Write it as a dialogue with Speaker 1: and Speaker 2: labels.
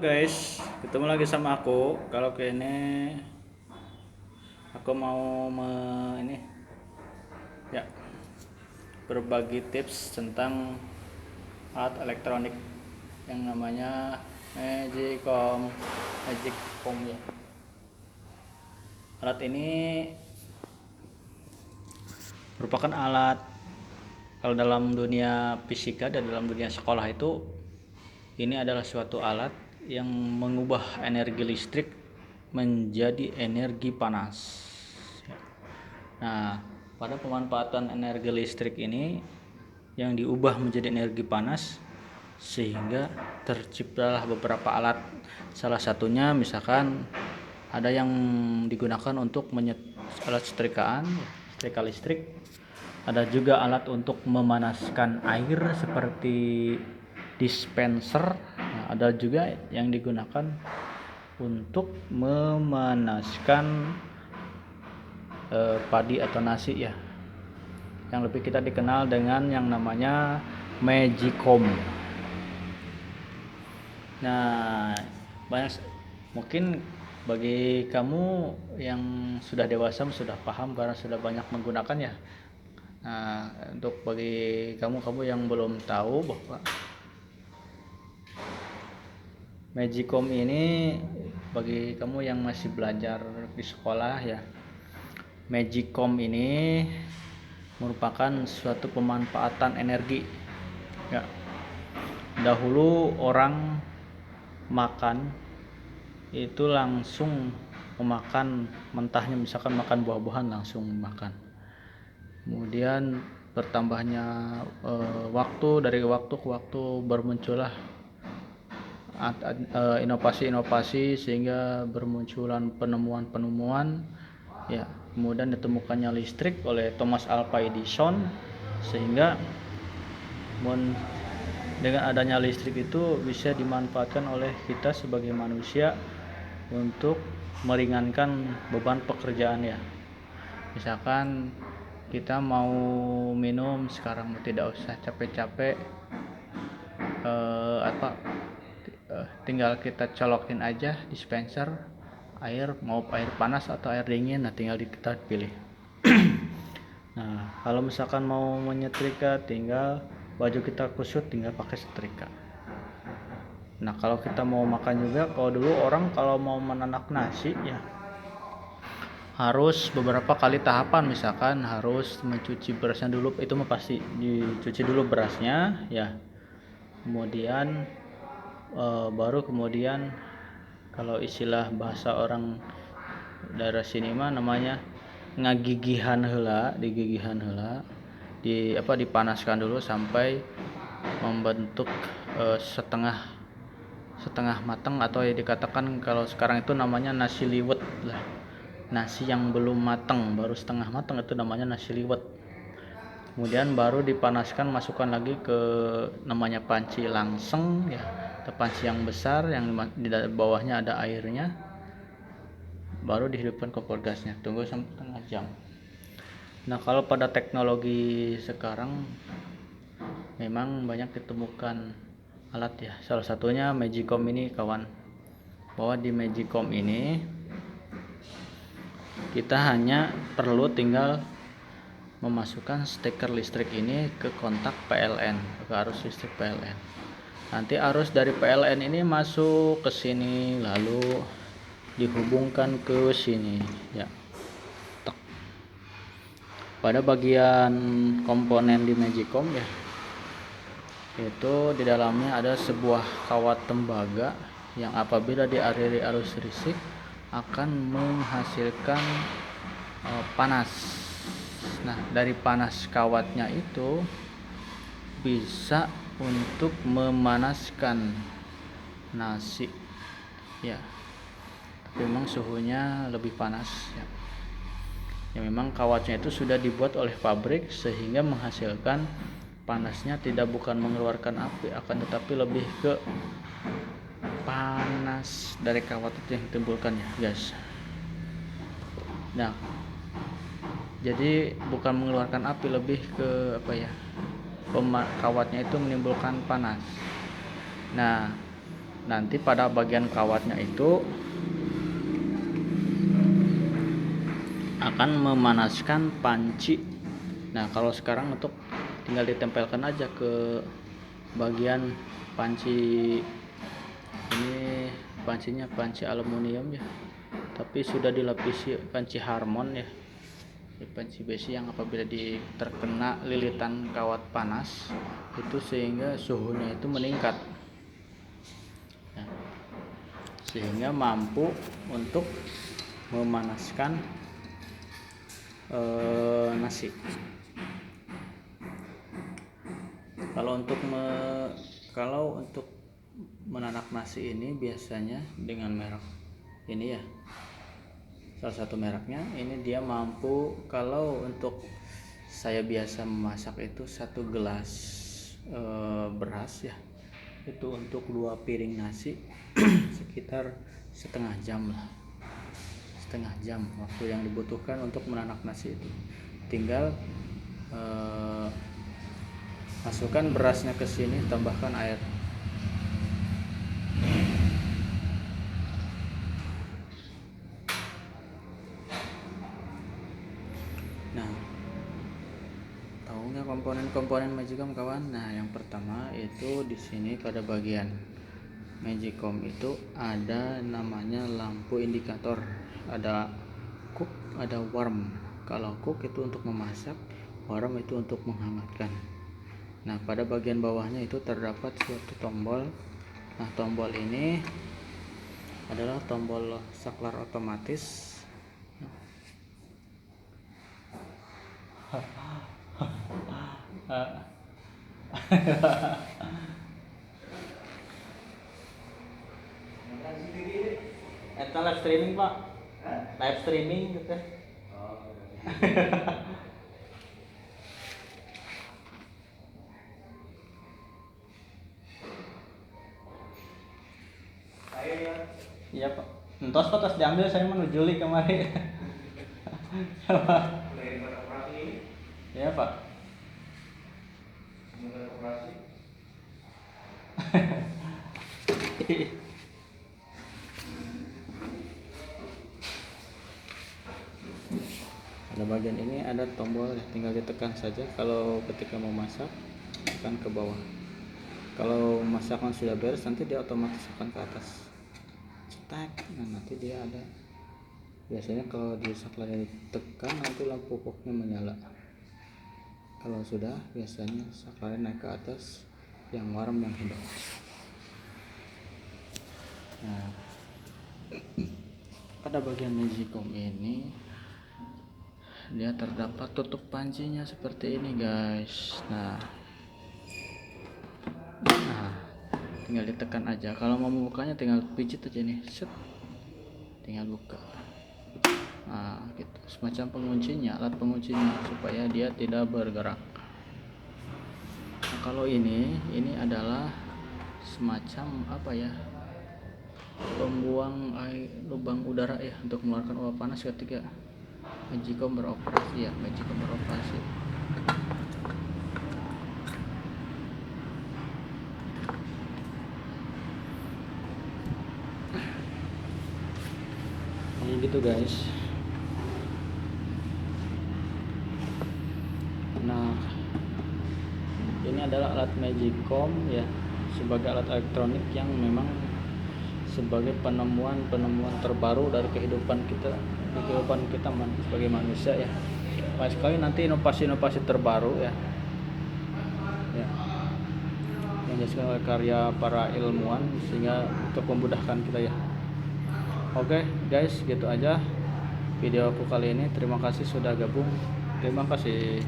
Speaker 1: guys, ketemu lagi sama aku. Kalau ke ini aku mau ini ya berbagi tips tentang alat elektronik yang namanya Magicom. Magicom ya. Alat ini merupakan alat kalau dalam dunia fisika dan dalam dunia sekolah itu ini adalah suatu alat yang mengubah energi listrik menjadi energi panas. Nah, pada pemanfaatan energi listrik ini yang diubah menjadi energi panas sehingga terciptalah beberapa alat. Salah satunya misalkan ada yang digunakan untuk alat setrikaan, setrika listrik. Ada juga alat untuk memanaskan air seperti dispenser. Nah, ada juga yang digunakan untuk memanaskan padi atau nasi ya, yang lebih kita dikenal dengan yang namanya Magicom. Nah, banyak mungkin bagi kamu yang sudah dewasa sudah paham karena sudah banyak menggunakan ya. Nah, untuk bagi kamu yang belum tahu bahwa Magicom ini, bagi kamu yang masih belajar di sekolah ya, Magicom ini merupakan suatu pemanfaatan energi ya. Dahulu orang makan itu langsung memakan mentahnya, misalkan makan buah-buahan langsung makan. Kemudian bertambahnya dari waktu ke waktu bermuncullah inovasi-inovasi sehingga bermunculan penemuan-penemuan ya. Kemudian ditemukannya listrik oleh Thomas Alva Edison, sehingga dengan adanya listrik itu bisa dimanfaatkan oleh kita sebagai manusia untuk meringankan beban pekerjaan ya. Misalkan kita mau minum sekarang tidak usah capek-capek tinggal kita colokin aja dispenser air, mau air panas atau air dingin, nah tinggal kita pilih. Nah, kalau misalkan mau menyetrika, tinggal baju kita kusut, tinggal pakai setrika. Nah, kalau kita mau makan juga, kalau dulu orang kalau mau menanak nasi ya harus beberapa kali tahapan, misalkan harus mencuci berasnya dulu, itu pasti dicuci dulu berasnya ya. Kemudian baru kemudian kalau istilah bahasa orang daerah sini mah namanya ngagigihan heula, dipanaskan dulu sampai membentuk setengah matang, atau yang dikatakan kalau sekarang itu namanya nasi liwet lah. Nasi yang belum matang baru setengah matang itu namanya nasi liwet. Kemudian baru dipanaskan, masukkan lagi ke namanya panci langseng ya, atau panci yang besar yang di bawahnya ada airnya, baru dihidupkan kompor gasnya, tunggu sampai setengah jam. Nah, kalau pada teknologi sekarang memang banyak ditemukan alat ya, salah satunya Magicom ini kawan. Bahwa di Magicom ini kita hanya perlu tinggal memasukkan steker listrik ini ke kontak PLN, ke arus listrik PLN. Nanti arus dari PLN ini masuk ke sini lalu dihubungkan ke sini ya. Pada bagian komponen di Magicom ya, itu di dalamnya ada sebuah kawat tembaga yang apabila dialiri arus listrik akan menghasilkan panas. Nah, dari panas kawatnya itu bisa untuk memanaskan nasi ya, tapi memang suhunya lebih panas ya. Ya, memang kawatnya itu sudah dibuat oleh pabrik sehingga menghasilkan panasnya bukan mengeluarkan api, akan tetapi lebih ke panas dari kawat itu yang ditimbulkan ya guys. Nah, jadi bukan mengeluarkan api, lebih ke kawatnya itu menimbulkan panas. Nah, nanti pada bagian kawatnya itu akan memanaskan panci. Nah kalau sekarang untuk tinggal ditempelkan aja ke bagian panci. Ini pancinya panci aluminium ya, tapi sudah dilapisi panci Harmon ya, panci besi yang apabila terkena lilitan kawat panas itu sehingga suhunya itu meningkat ya, sehingga mampu untuk memanaskan nasi. Kalau untuk menanak nasi ini biasanya dengan merek ini ya, salah satu mereknya ini dia mampu, kalau untuk saya biasa memasak itu 1 gelas beras ya, itu untuk 2 piring nasi sekitar setengah jam waktu yang dibutuhkan untuk menanak nasi itu. Tinggal masukkan berasnya ke sini, tambahkan air. Nah, tahu nggak komponen Magicom kawan? Nah, yang pertama itu di sini pada bagian Magicom itu ada namanya lampu indikator, ada cook, ada warm. Kalau cook itu untuk memasak, warm itu untuk menghangatkan. Nah, pada bagian bawahnya itu terdapat suatu tombol. Nah, tombol ini adalah tombol saklar otomatis. Eta live streaming pak, live streaming gitu. Iya pak, entos pak tos diambil, saya menuju li kemari. Iya pak. Pada bagian ini ada tombol, tinggal ditekan saja. Kalau ketika mau masak tekan ke bawah. Kalau masakan sudah beres nanti dia otomatis akan ke atas. Cetak. Nah, nanti dia ada. Biasanya kalau di saklarnya ditekan nanti lampu pokoknya menyala. Kalau sudah biasanya saklarnya naik ke atas, yang warm yang hidau. Nah, pada bagian Magicom ini dia terdapat tutup pancinya seperti ini guys. Nah, tinggal ditekan aja. Kalau mau membukanya tinggal pijit aja nih, set, tinggal buka. Nah gitu, semacam penguncinya, alat penguncinya supaya dia tidak bergerak. Nah, kalau ini adalah semacam apa ya, pembuang air, lubang udara ya, untuk mengeluarkan uap panas ketika Magicom beroperasi ya, Magicom beroperasi. Jadi gitu guys. Nah, ini adalah alat Magicom ya, sebagai alat elektronik yang memang sebagai penemuan terbaru dari kehidupan kita sebagai manusia ya. Banyak sekali nanti inovasi terbaru ya yang dihasilkan oleh karya para ilmuwan sehingga untuk memudahkan kita ya. Oke guys, gitu aja video aku kali ini. Terima kasih sudah gabung. Terima kasih.